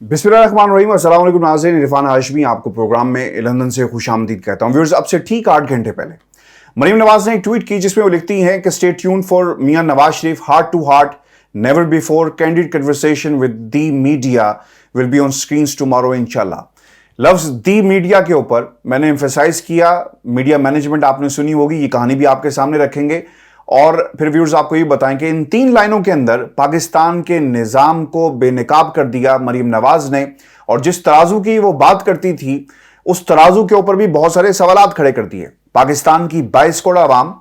बिस्मिल्लाहिर्रहमानिर्रहीम। अस्सलाम वालेकुम नाज़रीन, इरफान हाशमी आपको प्रोग्राम में लंदन से खुशामदीद कहता हूँ। व्यूअर्स, अब से ठीक 8 घंटे पहले मरीम नवाज ने एक ट्वीट की जिसमें वो लिखती हैं कि stay tune for Mian Nawaz Sharif, heart to heart, never before candid conversation with the media will be on screens tomorrow इंशाल्लाह। लफ्ज दी मीडिया के ऊपर मैंने एम्फेसाइज किया। मीडिया मैनेजमेंट आपने सुनी होगी, ये कहानी भी आपके सामने रखेंगे और फिर व्यूअर्स आपको ये बताएं कि इन 3 लाइनों के अंदर पाकिस्तान के निज़ाम को बेनकाब कर दिया मरीम नवाज ने। और जिस तराजू की वो बात करती थी उस तराजू के ऊपर भी बहुत सारे सवालात खड़े कर दिए। पाकिस्तान की 22 करोड़ आवाम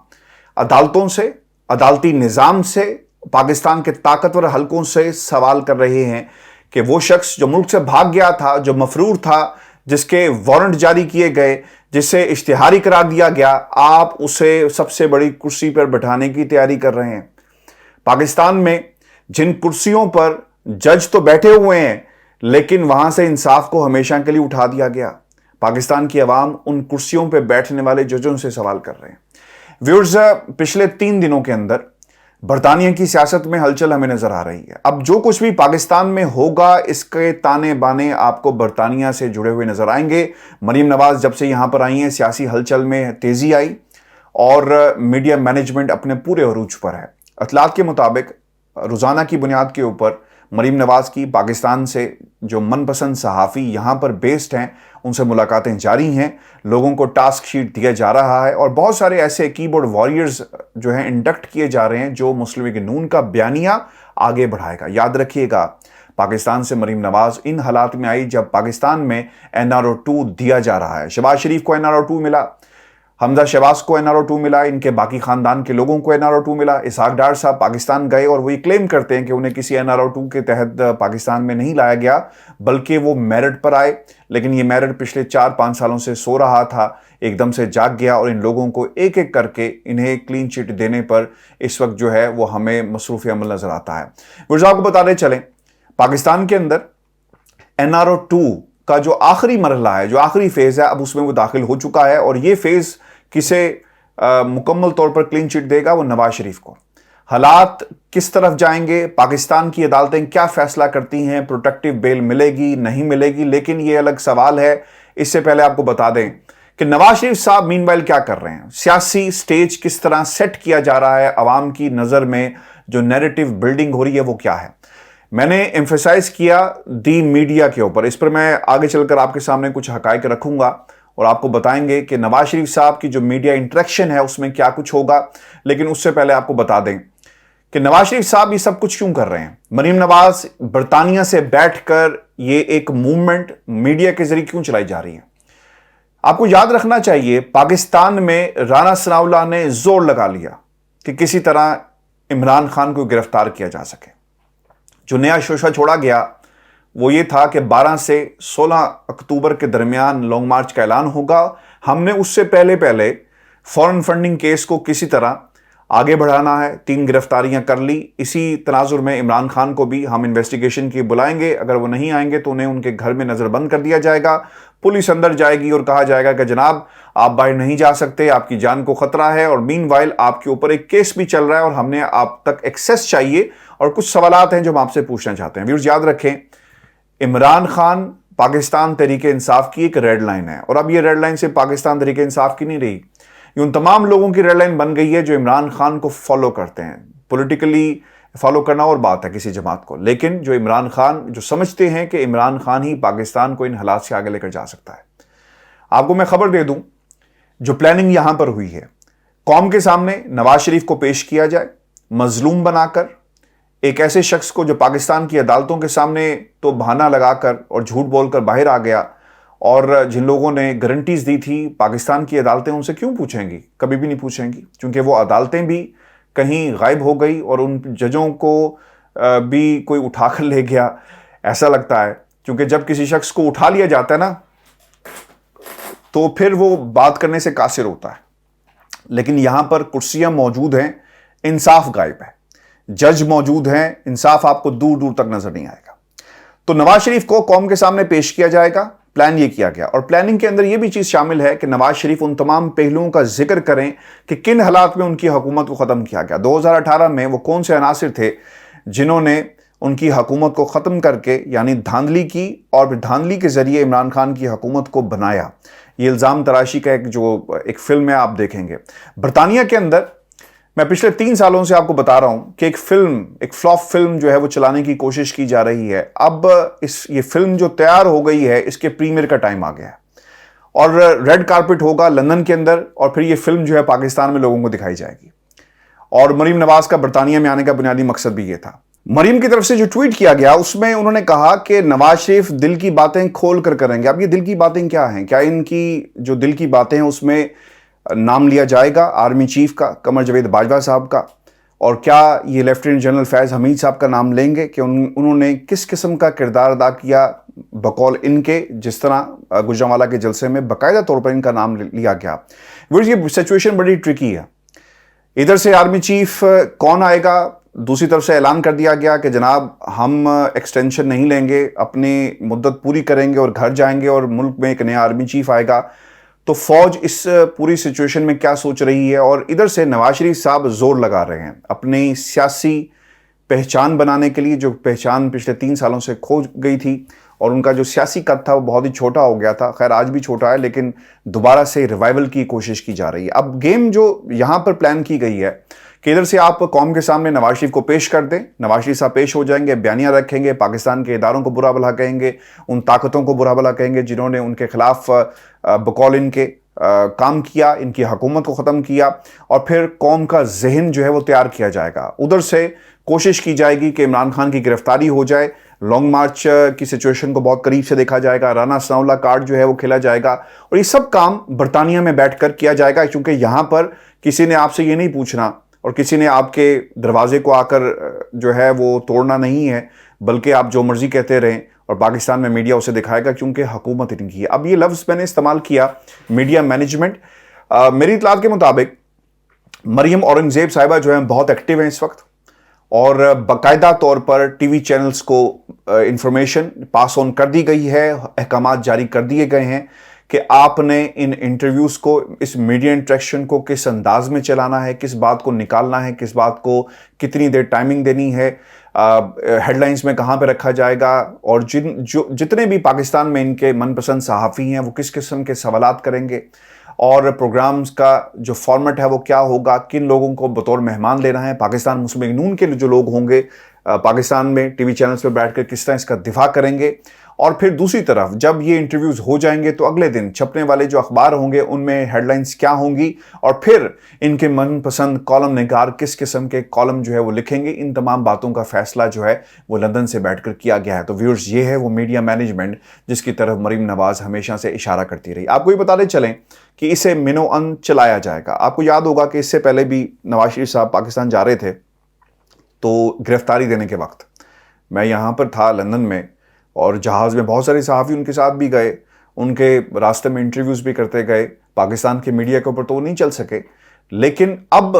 अदालतों से, अदालती निज़ाम से, पाकिस्तान के ताकतवर हलकों से सवाल कर रहे हैं कि वो शख्स जो मुल्क से भाग गया था, जो मफरूर था, जिसके वारंट जारी किए गए, जिसे इश्तिहारी करार दिया गया, आप उसे सबसे बड़ी कुर्सी पर बैठाने की तैयारी कर रहे हैं। पाकिस्तान में जिन कुर्सियों पर जज तो बैठे हुए हैं लेकिन वहां से इंसाफ को हमेशा के लिए उठा दिया गया। पाकिस्तान की आवाम उन कुर्सियों पर बैठने वाले जजों से सवाल कर रहे हैं। व्यूअर्स, पिछले 3 दिनों के अंदर बरतानिया की सियासत में हलचल हमें नजर आ रही है। अब जो कुछ भी पाकिस्तान में होगा इसके ताने बाने आपको बरतानिया से जुड़े हुए नजर आएंगे। मरीम नवाज जब से यहां पर आई हैं, सियासी हलचल में तेजी आई और मीडिया मैनेजमेंट अपने पूरे अरूज पर है। इत्तलात के मुताबिक रोजाना की बुनियाद के ऊपर मरीम नवाज की पाकिस्तान से जो मनपसंद सहाफ़ी यहां पर बेस्ड हैं उनसे मुलाकातें जारी हैं। लोगों को टास्क शीट दिया जा रहा है और बहुत सारे ऐसे कीबोर्ड वॉरियर्स जो हैं इंडक्ट किए जा रहे हैं जो मुस्लिम लीग नून का बयानिया आगे बढ़ाएगा। याद रखिएगा, पाकिस्तान से मरीम नवाज इन हालात में आई जब पाकिस्तान में NRO 2 दिया जा रहा है। शहबाज शरीफ को NRO 2 मिला, हमजा शहबाज को NRO 2 मिला, इनके बाकी खानदान के लोगों को NRO 2 मिला। इसहाक डार साहब पाकिस्तान गए और वो ये क्लेम करते हैं कि उन्हें किसी NRO 2 के तहत पाकिस्तान में नहीं लाया गया बल्कि वो मेरिट पर आए। लेकिन ये मेरिट पिछले 4-5 सालों से सो रहा था, एकदम से जाग गया और इन लोगों को एक एक करके इन्हें क्लीन चिट देने पर इस वक्त जो है वो हमें मसरूफ़ अमल नजर आता है। वो आपको बताते चलें, पाकिस्तान के अंदर NRO 2 का जो आखिरी मरहला है, जो आखिरी फेज है, अब उसमें वो दाखिल हो चुका है और ये फेज किसे मुकम्मल तौर पर क्लीन चिट देगा? वो नवाज शरीफ को। हालात किस तरफ जाएंगे, पाकिस्तान की अदालतें क्या फैसला करती हैं, प्रोटेक्टिव बेल मिलेगी नहीं मिलेगी, लेकिन ये अलग सवाल है। इससे पहले आपको बता दें कि नवाज शरीफ साहब मीनवाइल क्या कर रहे हैं, सियासी स्टेज किस तरह सेट किया जा रहा है, अवाम की नजर में जो नैरेटिव बिल्डिंग हो रही है वो क्या है। मैंने एम्फेसाइज किया दी मीडिया के ऊपर, इस पर मैं आगे चलकर आपके सामने कुछ हकायक रखूंगा और आपको बताएंगे कि नवाज शरीफ साहब की जो मीडिया इंटरेक्शन है उसमें क्या कुछ होगा। लेकिन उससे पहले आपको बता दें कि नवाज शरीफ साहब ये सब कुछ क्यों कर रहे हैं। मरीम नवाज बरतानिया से बैठकर ये एक मूवमेंट मीडिया के जरिए क्यों चलाई जा रही है। आपको याद रखना चाहिए, पाकिस्तान में राना सनाउल्लाह ने जोर लगा लिया कि किसी तरह इमरान खान को गिरफ्तार किया जा सके। जो नया शोशा छोड़ा गया वो ये था कि 12 से 16 अक्टूबर के दरमियान लॉन्ग मार्च का ऐलान होगा। हमने उससे पहले फॉरेन फंडिंग केस को किसी तरह आगे बढ़ाना है। 3 गिरफ्तारियां कर ली। इसी तनाजुर में इमरान खान को भी हम इन्वेस्टिगेशन की बुलाएंगे। अगर वो नहीं आएंगे तो उन्हें उनके घर में नज़रबंद कर दिया जाएगा, पुलिस अंदर जाएगी और कहा जाएगा कि जनाब आप बाहर नहीं जा सकते, आपकी जान को खतरा है और मीनवाइल आपके ऊपर एक केस भी चल रहा है और हमने आप तक एक्सेस चाहिए और कुछ सवालात हैं जो हम आपसे पूछना चाहते हैं। व्यूअर्स याद रखें, इमरान खान पाकिस्तान तहरीक इंसाफ की एक रेड लाइन है और अब ये रेड लाइन से पाकिस्तान तहरीक इंसाफ की नहीं रही, ये उन तमाम लोगों की रेड लाइन बन गई है जो इमरान खान को फॉलो करते हैं। पॉलिटिकली फॉलो करना और बात है किसी जमात को, लेकिन जो इमरान खान जो समझते हैं कि इमरान खान ही पाकिस्तान को इन हालात से आगे लेकर जा सकता है। आपको मैं खबर दे दूं, जो प्लानिंग यहां पर हुई है, कौम के सामने नवाज शरीफ को पेश किया जाए मजलूम बनाकर, एक ऐसे शख्स को जो पाकिस्तान की अदालतों के सामने तो बहाना लगाकर और झूठ बोलकर बाहर आ गया और जिन लोगों ने गारंटीज दी थी पाकिस्तान की अदालतें उनसे क्यों पूछेंगी, कभी भी नहीं पूछेंगी, क्योंकि वो अदालतें भी कहीं गायब हो गई और उन जजों को भी कोई उठाकर ले गया, ऐसा लगता है। क्योंकि जब किसी शख्स को उठा लिया जाता है ना तो फिर वो बात करने से कासिर होता है। लेकिन यहां पर कुर्सियां मौजूद हैं, इंसाफ गायब है, जज मौजूद हैं, इंसाफ आपको दूर दूर तक नजर नहीं आएगा। तो नवाज शरीफ को कौम के सामने पेश किया जाएगा, प्लान ये किया गया और प्लानिंग के अंदर ये भी चीज शामिल है कि नवाज शरीफ उन तमाम पहलुओं का जिक्र करें कि किन हालात में उनकी हुकूमत को खत्म किया गया। 2018 में वो कौन से अनासिर थे जिन्होंने उनकी हुकूमत को ख़त्म करके यानी धांधली की और फिर धांधली के ज़रिए इमरान खान की हुकूमत को बनाया। ये इल्ज़ाम तराशी का एक फ़िल्म है, आप देखेंगे। बरतानिया के अंदर मैं पिछले 3 सालों से आपको बता रहा हूँ कि एक फ्लॉप फिल्म जो है वो चलाने की कोशिश की जा रही है। अब ये फिल्म जो तैयार हो गई है, इसके प्रीमियर का टाइम आ गया है और रेड कारपेट होगा लंदन के अंदर और फिर ये फिल्म जो है पाकिस्तान में लोगों को दिखाई जाएगी। और मरीम नवाज का बरतानिया में आने का बुनियादी मकसद भी ये था। मरीम की तरफ से जो ट्वीट किया गया उसमें उन्होंने कहा कि नवाज शरीफ दिल की बातें खोल कर करेंगे। अब ये दिल की बातें क्या हैं? क्या इनकी जो दिल की बातें हैं उसमें नाम लिया जाएगा आर्मी चीफ का, कमर जावेद बाजवा साहब का, और क्या ये लेफ्टिनेंट जनरल फैज़ हमीद साहब का नाम लेंगे कि उन्होंने किस किस्म का किरदार अदा किया बकौल इनके, जिस तरह गुजरांवाला के जलसे में बाकायदा तौर पर इनका नाम लिया गया। ये सिचुएशन बड़ी ट्रिकी है। इधर से आर्मी चीफ कौन आएगा, दूसरी तरफ से ऐलान कर दिया गया कि जनाब हम एक्सटेंशन नहीं लेंगे, अपनी मुद्दत पूरी करेंगे और घर जाएंगे और मुल्क में एक नया आर्मी चीफ आएगा। तो फौज इस पूरी सिचुएशन में क्या सोच रही है? और इधर से नवाज शरीफ साहब जोर लगा रहे हैं अपनी सियासी पहचान बनाने के लिए, जो पहचान पिछले 3 सालों से खो गई थी और उनका जो सियासी कद था वो बहुत ही छोटा हो गया था। खैर आज भी छोटा है, लेकिन दोबारा से रिवाइवल की कोशिश की जा रही है। अब गेम जो यहाँ पर प्लान की गई है कि इधर से आप कौम के सामने नवाज शरीफ को पेश कर दें, नवाज शरीफ साहब पेश हो जाएंगे, बयानियां रखेंगे, पाकिस्तान के इदारों को बुरा भला कहेंगे, उन ताकतों को बुरा भला कहेंगे जिन्होंने उनके खिलाफ बकौल इनके काम किया, इनकी हुकूमत को ख़त्म किया, और फिर कौम का जहन जो है वो तैयार किया जाएगा। उधर से कोशिश की जाएगी कि इमरान खान की गिरफ्तारी हो जाए, लॉन्ग मार्च की सिचुएशन को बहुत करीब से देखा जाएगा, राना सनाउल्लाह कार्ड जो है वो खेला जाएगा, और ये सब काम बरतानिया में बैठकर किया जाएगा, क्योंकि यहाँ पर किसी ने आपसे ये नहीं पूछना और किसी ने आपके दरवाजे को आकर जो है वो तोड़ना नहीं है, बल्कि आप जो मर्जी कहते रहें और पाकिस्तान में मीडिया उसे दिखाएगा, क्योंकि हुकूमत इनकी है। अब ये लफ्ज़ मैंने इस्तेमाल किया मीडिया मैनेजमेंट। मेरी इत्तलात के मुताबिक मरीम औरंगज़ेब साहिबा जो हैं बहुत एक्टिव हैं इस वक्त, और बाकायदा तौर पर टीवी चैनल्स को इंफॉर्मेशन पास ऑन कर दी गई है, अहकामात जारी कर दिए गए हैं कि आपने इन इंटरव्यूज़ को, इस मीडिया इंटरेक्शन को किस अंदाज में चलाना है, किस बात को निकालना है, किस बात को कितनी देर टाइमिंग देनी है, हेडलाइंस में कहाँ पे रखा जाएगा, और जितने भी पाकिस्तान में इनके मनपसंद सहाफ़ी हैं वो किस किस्म के सवालात करेंगे, और प्रोग्राम्स का जो फॉर्मेट है वो क्या होगा, किन लोगों को बतौर मेहमान लेना है, पाकिस्तान मुस्लिम लीग नून के जो लोग होंगे पाकिस्तान में टीवी चैनल्स पर बैठकर किस तरह इसका दिफा करेंगे। और फिर दूसरी तरफ जब ये इंटरव्यूज़ हो जाएंगे तो अगले दिन छपने वाले जो अखबार होंगे उनमें हेडलाइंस क्या होंगी, और फिर इनके मनपसंद कॉलम निगार किस किस्म के कॉलम जो है वो लिखेंगे। इन तमाम बातों का फैसला जो है वो लंदन से बैठकर किया गया है। तो व्यूअर्स, ये है वो मीडिया मैनेजमेंट जिसकी तरफ मरीम नवाज हमेशा से इशारा करती रही। आपको ये बताते चलें कि इसे मिनो अन चलाया जाएगा। आपको याद होगा कि इससे पहले भी नवाज शरीफ साहब पाकिस्तान जा रहे थे, तो गिरफ्तारी देने के वक्त मैं यहाँ पर था लंदन में, और जहाज़ में बहुत सारे सहाफ़ी उनके साथ भी गए, उनके रास्ते में इंटरव्यूज़ भी करते गए। पाकिस्तान के मीडिया के ऊपर तो वो नहीं चल सके, लेकिन अब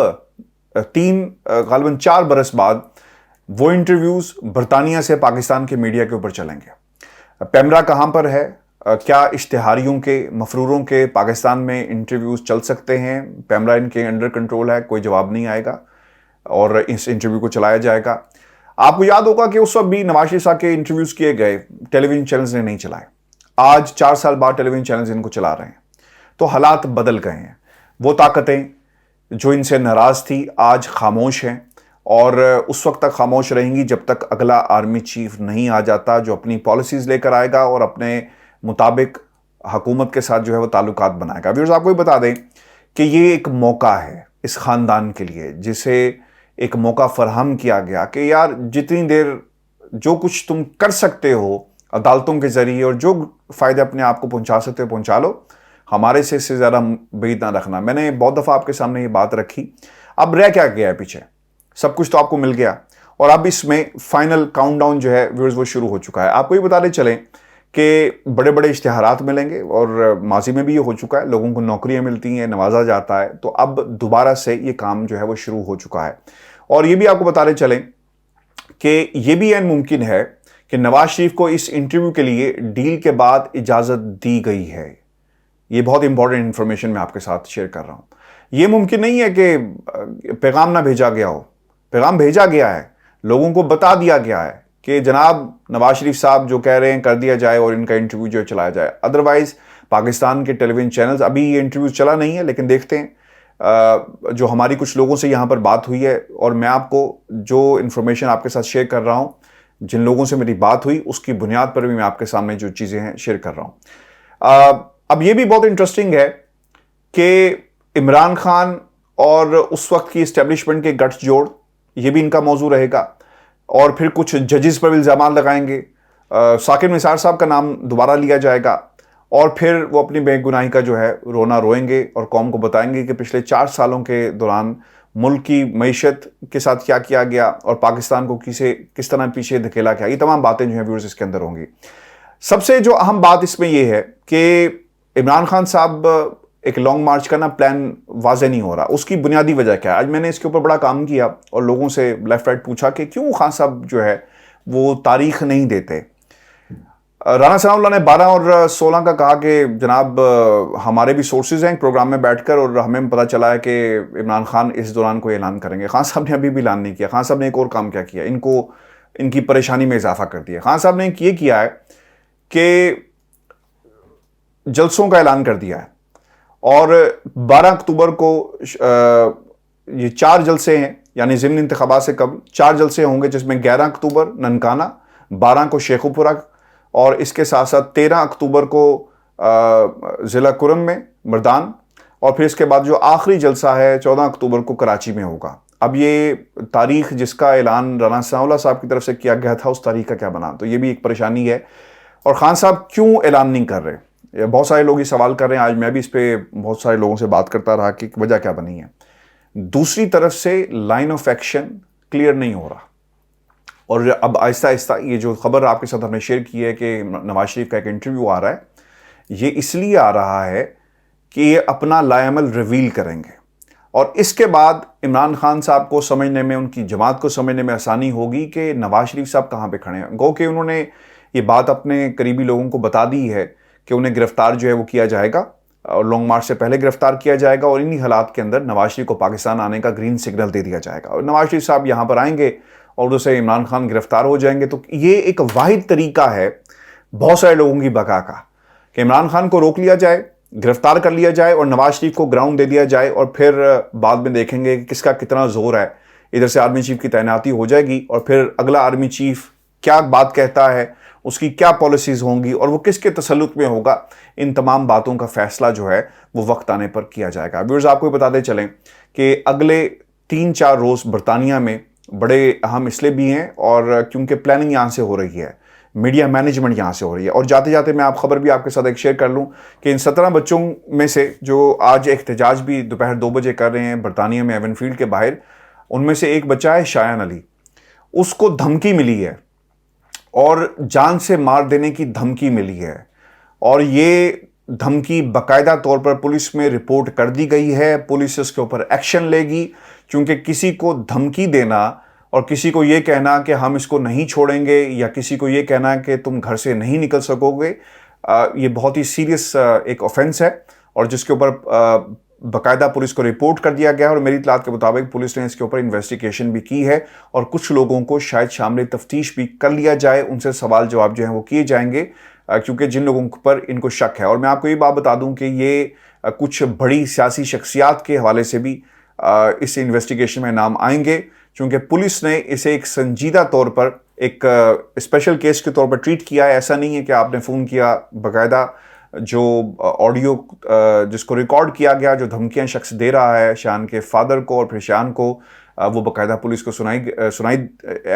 4 बरस बाद वो इंटरव्यूज़ बरतानिया से पाकिस्तान के मीडिया के ऊपर चलेंगे। पैमरा कहाँ पर है, क्या इश्तिहारियों के, मफरूरों के पाकिस्तान में इंटरव्यूज़ चल सकते हैं? पैमरा इनके अंडर कंट्रोल है, कोई जवाब नहीं आएगा और इस इंटरव्यू को चलाया जाएगा। आपको याद होगा कि उस वक्त भी नवाज शरीफ साहब के इंटरव्यूज़ किए गए, टेलीविजन चैनल्स ने नहीं चलाए। आज 4 साल बाद टेलीविजन चैनल्स इनको चला रहे हैं। तो हालात बदल गए हैं। वो ताकतें जो इनसे नाराज़ थी आज खामोश हैं, और उस वक्त तक खामोश रहेंगी जब तक अगला आर्मी चीफ नहीं आ जाता जो अपनी पॉलिसीज़ लेकर आएगा और अपने मुताबिक हुकूमत के साथ जो है वो ताल्लुकात बनाएगा। व्यूअर्स, आपको भी बता दें कि ये एक मौका है इस ख़ानदान के लिए, जिसे एक मौका फराहम किया गया कि यार जितनी देर जो कुछ तुम कर सकते हो अदालतों के ज़रिए और जो फ़ायदे अपने आप को पहुंचा सकते हो पहुंचा लो, हमारे से इससे ज़्यादा उम्मीद ना रखना। मैंने बहुत दफ़ा आपके सामने ये बात रखी। अब रह क्या गया है पीछे? सब कुछ तो आपको मिल गया, और अब इसमें फाइनल काउंटडाउन जो है व्यूअर्स वो शुरू हो चुका है। आपको ये बताते चलें कि बड़े बड़े इश्तिहारात मिलेंगे, और माजी में भी ये हो चुका है, लोगों को नौकरियां मिलती हैं, नवाजा जाता है। तो अब दोबारा से ये काम जो है वो शुरू हो चुका है। और ये भी आपको बताते चलें कि ये भी एन मुमकिन है कि नवाज शरीफ को इस इंटरव्यू के लिए डील के बाद इजाज़त दी गई है। ये बहुत इंपॉर्टेंट इंफॉर्मेशन मैं आपके साथ शेयर कर रहा हूँ। ये मुमकिन नहीं है कि पैगाम ना भेजा गया हो, पैगाम भेजा गया है, लोगों को बता दिया गया है کہ جناب نواز شریف صاحب جو کہہ رہے ہیں کر دیا جائے اور ان کا انٹرویو جو چلایا جائے. ادروائز پاکستان کے ٹیلی ویژن چینلز ابھی یہ انٹرویو چلا نہیں ہے، لیکن دیکھتے ہیں. جو ہماری کچھ لوگوں سے یہاں پر بات ہوئی ہے، اور میں آپ کو جو انفارمیشن آپ کے ساتھ شیئر کر رہا ہوں، جن لوگوں سے میری بات ہوئی اس کی بنیاد پر بھی میں آپ کے سامنے جو چیزیں ہیں شیئر کر رہا ہوں. اب یہ بھی بہت انٹرسٹنگ ہے کہ عمران خان اور اس وقت کی اسٹیبلشمنٹ کے گٹھ جوڑ، یہ بھی ان کا موضوع رہے گا. اور پھر کچھ ججز پر الزامات لگائیں گے، ثاقب نثار صاحب کا نام دوبارہ لیا جائے گا، اور پھر وہ اپنی بے گناہی کا جو ہے رونا روئیں گے اور قوم کو بتائیں گے کہ پچھلے 4 سالوں کے دوران ملک کی معیشت کے ساتھ کیا کیا گیا اور پاکستان کو کس طرح پیچھے دھکیلا گیا. یہ تمام باتیں جو ہیں ویورز اس کے اندر ہوں گی. سب سے جو اہم بات اس میں یہ ہے کہ عمران خان صاحب ایک لانگ مارچ کا پلان واضح نہیں ہو رہا. اس کی بنیادی وجہ کیا ہے؟ آج میں نے اس کے اوپر بڑا کام کیا اور لوگوں سے لیفٹ رائٹ پوچھا کہ کیوں خان صاحب جو ہے وہ تاریخ نہیں دیتے. رانا ثناء اللہ نے 12 اور 16 کا کہا کہ جناب ہمارے بھی سورسز ہیں پروگرام میں بیٹھ کر، اور ہمیں پتہ چلا ہے کہ عمران خان اس دوران کوئی اعلان کریں گے. خان صاحب نے ابھی بھی اعلان نہیں کیا. خان صاحب نے ایک اور کام کیا کیا، ان کی پریشانی میں اضافہ کر دیا. خان صاحب نے یہ کیا ہے کہ جلسوں کا اعلان کر دیا ہے، اور 12 اکتوبر کو یہ 4 جلسے ہیں، یعنی ضمن انتخابات سے قبل 4 جلسے ہوں گے، جس میں 11 اکتوبر ننکانہ، 12 کو شیخوپورہ، اور اس کے ساتھ ساتھ 13 اکتوبر کو ضلع کرم میں مردان، اور پھر اس کے بعد جو آخری جلسہ ہے 14 اکتوبر کو کراچی میں ہوگا. اب یہ تاریخ جس کا اعلان رانا ثناء اللہ صاحب کی طرف سے کیا گیا تھا، اس تاریخ کا کیا بنا؟ تو یہ بھی ایک پریشانی ہے. اور خان صاحب کیوں اعلان نہیں کر رہے؟ بہت سارے لوگ یہ سوال کر رہے ہیں. آج میں بھی اس پہ بہت سارے لوگوں سے بات کرتا رہا کہ وجہ کیا بنی ہے. دوسری طرف سے لائن آف ایکشن کلیئر نہیں ہو رہا، اور اب آہستہ آہستہ یہ جو خبر آپ کے ساتھ ہم نے شیئر کی ہے کہ نواز شریف کا ایک انٹرویو آ رہا ہے، یہ اس لیے آ رہا ہے کہ یہ اپنا لائے عمل ریویل کریں گے، اور اس کے بعد عمران خان صاحب کو سمجھنے میں، ان کی جماعت کو سمجھنے میں آسانی ہوگی کہ نواز شریف صاحب کہاں پہ کھڑے ہیں. گو کہ انہوں نے یہ بات اپنے قریبی لوگوں کو بتا دی ہے کہ انہیں گرفتار جو ہے وہ کیا جائے گا، اور لانگ مارچ سے پہلے گرفتار کیا جائے گا، اور انہی حالات کے اندر نواز شریف کو پاکستان آنے کا گرین سگنل دے دیا جائے گا، اور نواز شریف صاحب یہاں پر آئیں گے اور اسے عمران خان گرفتار ہو جائیں گے. تو یہ ایک واحد طریقہ ہے بہت سارے لوگوں کی بقا کا، کہ عمران خان کو روک لیا جائے، گرفتار کر لیا جائے، اور نواز شریف کو گراؤنڈ دے دیا جائے، اور پھر بعد میں دیکھیں گے کہ کس کا کتنا زور ہے. ادھر سے آرمی چیف کی تعیناتی ہو جائے گی، اور پھر اگلا آرمی چیف کیا بات کہتا ہے، اس کی کیا پالیسیز ہوں گی، اور وہ کس کے تسلط میں ہوگا. ان تمام باتوں کا فیصلہ جو ہے وہ وقت آنے پر کیا جائے گا. ویورز آپ کو بتاتے چلیں کہ اگلے 3-4 روز برطانیہ میں بڑے اہم اس لیے بھی ہیں، اور کیونکہ پلاننگ یہاں سے ہو رہی ہے، میڈیا مینجمنٹ یہاں سے ہو رہی ہے. اور جاتے جاتے میں آپ خبر بھی آپ کے ساتھ ایک شیئر کر لوں کہ ان 17 بچوں میں سے جو آج احتجاج بھی دوپہر 2 بجے کر رہے ہیں برطانیہ میں ایون فیلڈ کے باہر، ان میں سے ایک بچہ ہے شایان علی. اس کو دھمکی ملی ہے، اور جان سے مار دینے کی دھمکی ملی ہے، اور یہ دھمکی باقاعدہ طور پر پولیس میں رپورٹ کر دی گئی ہے. پولیس اس کے اوپر ایکشن لے گی، کیونکہ کسی کو دھمکی دینا اور کسی کو یہ کہنا کہ ہم اس کو نہیں چھوڑیں گے، یا کسی کو یہ کہنا کہ تم گھر سے نہیں نکل سکو گے، یہ بہت ہی سیریس ایک آفینس ہے، اور جس کے اوپر باقاعدہ پولیس کو رپورٹ کر دیا گیا ہے. اور میری اطلاعات کے مطابق پولیس نے اس کے اوپر انویسٹیگیشن بھی کی ہے، اور کچھ لوگوں کو شاید شامل تفتیش بھی کر لیا جائے، ان سے سوال جواب جو ہیں وہ کیے جائیں گے، کیونکہ جن لوگوں پر ان کو شک ہے. اور میں آپ کو یہ بات بتا دوں کہ یہ کچھ بڑی سیاسی شخصیات کے حوالے سے بھی اس انویسٹیگیشن میں نام آئیں گے، چونکہ پولیس نے اسے ایک سنجیدہ طور پر ایک اسپیشل کیس کے طور پر ٹریٹ کیا ہے. ایسا نہیں ہے کہ آپ نے فون کیا، باقاعدہ جو آڈیو جس کو ریکارڈ کیا گیا، جو دھمکیاں شخص دے رہا ہے شان کے فادر کو اور پھر شان کو، وہ باقاعدہ پولیس کو سنائی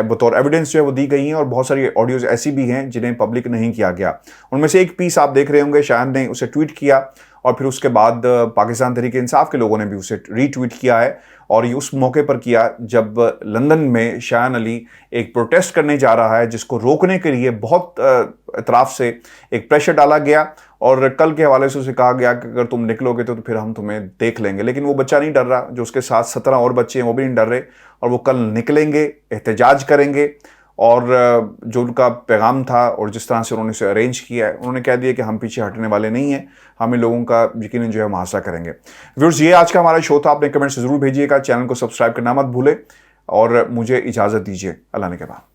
بطور ایویڈنس جو ہے وہ دی گئی ہیں. اور بہت ساری آڈیوز ایسی بھی ہیں جنہیں پبلک نہیں کیا گیا. ان میں سے ایک پیس آپ دیکھ رہے ہوں گے، شان نے اسے ٹویٹ کیا، اور پھر اس کے بعد پاکستان تحریک انصاف کے لوگوں نے بھی اسے ری ٹویٹ کیا ہے، اور یہ اس موقع پر کیا جب لندن میں شایان علی ایک پروٹیسٹ کرنے جا رہا ہے، جس کو روکنے کے لیے بہت اطراف سے ایک پریشر ڈالا گیا، اور کل کے حوالے سے اسے کہا گیا کہ اگر تم نکلو گے تو پھر ہم تمہیں دیکھ لیں گے. لیکن وہ بچہ نہیں ڈر رہا، جو اس کے ساتھ 17 اور بچے ہیں وہ بھی نہیں ڈر رہے، اور وہ کل نکلیں گے، احتجاج کریں گے. اور جو ان کا پیغام تھا اور جس طرح سے انہوں نے اسے ارینج کیا ہے، انہوں نے کہہ دیا کہ ہم پیچھے ہٹنے والے نہیں ہیں، ہم ان لوگوں کا یقیناً جو ہے محاصرہ کریں گے. ویورز، یہ آج کا ہمارا شو تھا. اپنے کمنٹس ضرور بھیجیے گا، چینل کو سبسکرائب کرنا مت بھولے، اور مجھے اجازت دیجیے. اللہ نے کے بعد.